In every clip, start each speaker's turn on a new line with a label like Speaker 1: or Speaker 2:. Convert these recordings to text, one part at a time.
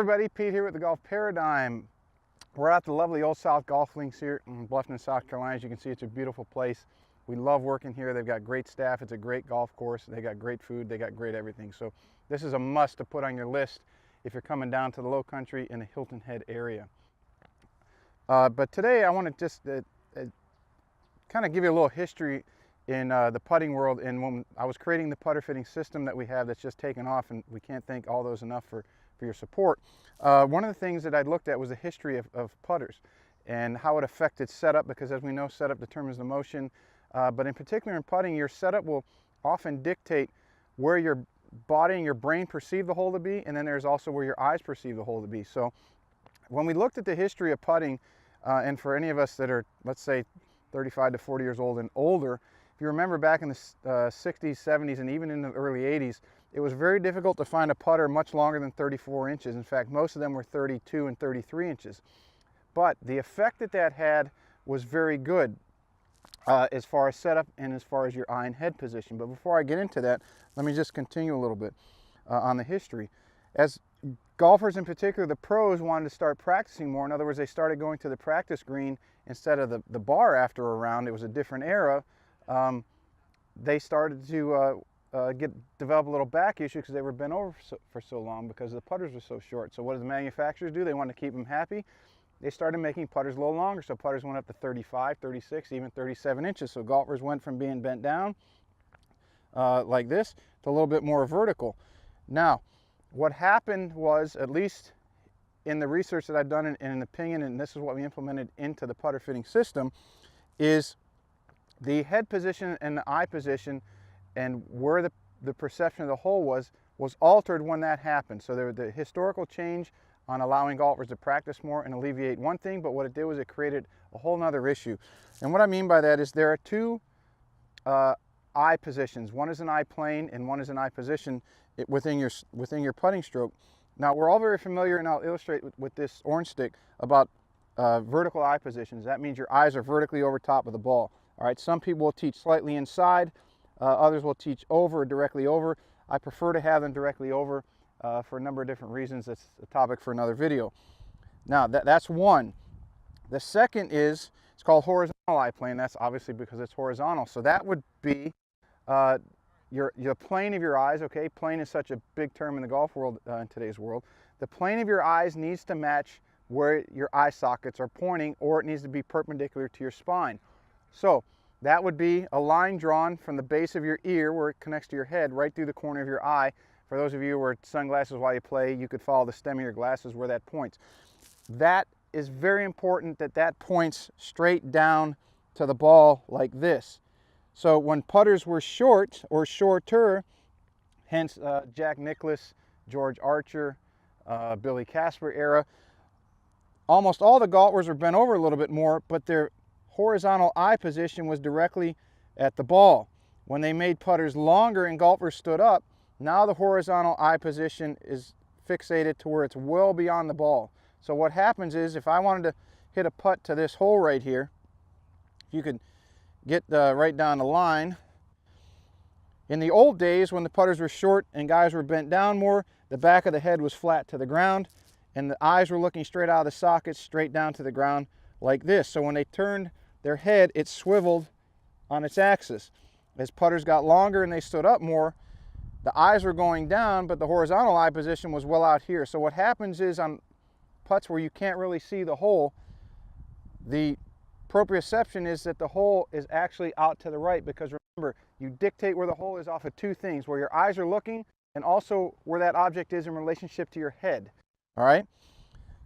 Speaker 1: everybody, Pete here with the Golf Paradigm. We're at the lovely Old South Golf Links here in Bluffton, South Carolina. As you can see, it's a beautiful place. We love working here. They've got great staff. It's a great golf course. They got great food. They got great everything. So this is a must to put on your list if you're coming down to the Low Country in the Hilton Head area. But today I want to just kind of give you a little history in the putting world. And when I was creating the putter fitting system that we have that's just taken off, and we can't thank all those enough for your support. One of the things that I looked at was the history of putters and how it affected setup, because as we know, setup determines the motion. But in particular in putting, your setup will often dictate where your body and your brain perceive the hole to be, and then there's also where your eyes perceive the hole to be. So when we looked at the history of putting, and for any of us that are, let's say, 35 to 40 years old and older, if you remember back in the 60s, 70s, and even in the early 80s, it was very difficult to find a putter much longer than 34 inches. In fact, most of them were 32 and 33 inches. But the effect that that had was very good as far as setup and as far as your eye and head position. But before I get into that, let me just continue a little bit on the history. As golfers in particular, the pros wanted to start practicing more. In other words, they started going to the practice green instead of the bar after a round. It was a different era. They started to develop a little back issue because they were bent over for so long because the putters were so short. So what did the manufacturers do? They wanted to keep them happy. They started making putters a little longer, so putters went up to 35, 36, even 37 inches. So golfers went from being bent down like this to a little bit more vertical. Now, what happened was, at least in the research that I've done in an opinion, and this is what we implemented into the putter fitting system, is the head position and the eye position and where the perception of the hole was altered when that happened. So there was the historical change on allowing golfers to practice more and alleviate one thing, but what it did was it created a whole nother issue. And what I mean by that is there are two eye positions. One is an eye plane and one is an eye position within your putting stroke. Now, we're all very familiar, and I'll illustrate with this orange stick, about vertical eye positions. That means your eyes are vertically over top of the ball. All right, some people will teach slightly inside, others will teach over or directly over. I prefer to have them directly over for a number of different reasons. That's a topic for another video. Now, that's one. The second is, it's called horizontal eye plane. That's obviously because it's horizontal. So that would be your plane of your eyes. Okay, plane is such a big term in the golf world in today's world. The plane of your eyes needs to match where your eye sockets are pointing, or it needs to be perpendicular to your spine. So that would be a line drawn from the base of your ear, where it connects to your head, right through the corner of your eye. For those of you who wear sunglasses while you play, you could follow the stem of your glasses where that points. That is very important, that points straight down to the ball like this. So when putters were short or shorter, hence Jack Nicklaus, George Archer, Billy Casper era, almost all the golfers were bent over a little bit more, but their horizontal eye position was directly at the ball. When they made putters longer and golfers stood up, now the horizontal eye position is fixated to where it's well beyond the ball. So what happens is, if I wanted to hit a putt to this hole right here, you could get right down the line. In the old days, when the putters were short and guys were bent down more, the back of the head was flat to the ground and the eyes were looking straight out of the sockets, straight down to the ground like this. So when they turned their head, it swiveled on its axis. As putters got longer and they stood up more, the eyes were going down, but the horizontal eye position was well out here. So what happens is, on putts where you can't really see the hole, the proprioception is that the hole is actually out to the right, because remember, you dictate where the hole is off of two things: where your eyes are looking and also where that object is in relationship to your head. All right?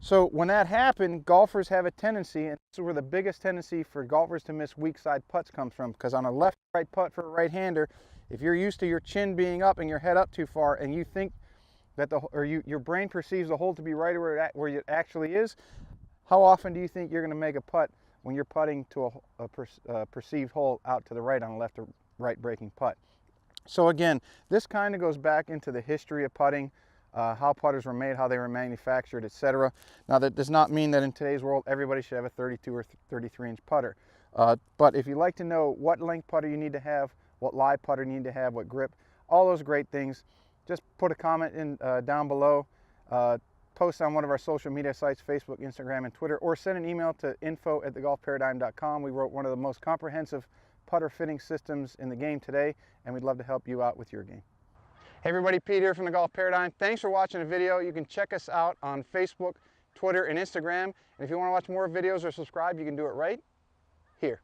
Speaker 1: So when that happened, golfers have a tendency, and this is where the biggest tendency for golfers to miss weak side putts comes from, because on a left-right putt for a right-hander, if you're used to your chin being up and your head up too far, and you think that your brain perceives the hole to be right where it actually is, how often do you think you're going to make a putt when you're putting to a perceived hole out to the right on a left or right breaking putt? So again, this kind of goes back into the history of putting, how putters were made, how they were manufactured, etc. Now, that does not mean that in today's world everybody should have a 32 or 33 inch putter. But if you'd like to know what length putter you need to have, what lie putter you need to have, what grip, all those great things, just put a comment in down below. post on one of our social media sites, Facebook, Instagram, and Twitter, or send an email to info@thegolfparadigm.com. We wrote one of the most comprehensive putter fitting systems in the game today, and we'd love to help you out with your game. Hey everybody, Pete here from The Golf Paradigm. Thanks for watching the video. You can check us out on Facebook, Twitter, and Instagram. And if you want to watch more videos or subscribe, you can do it right here.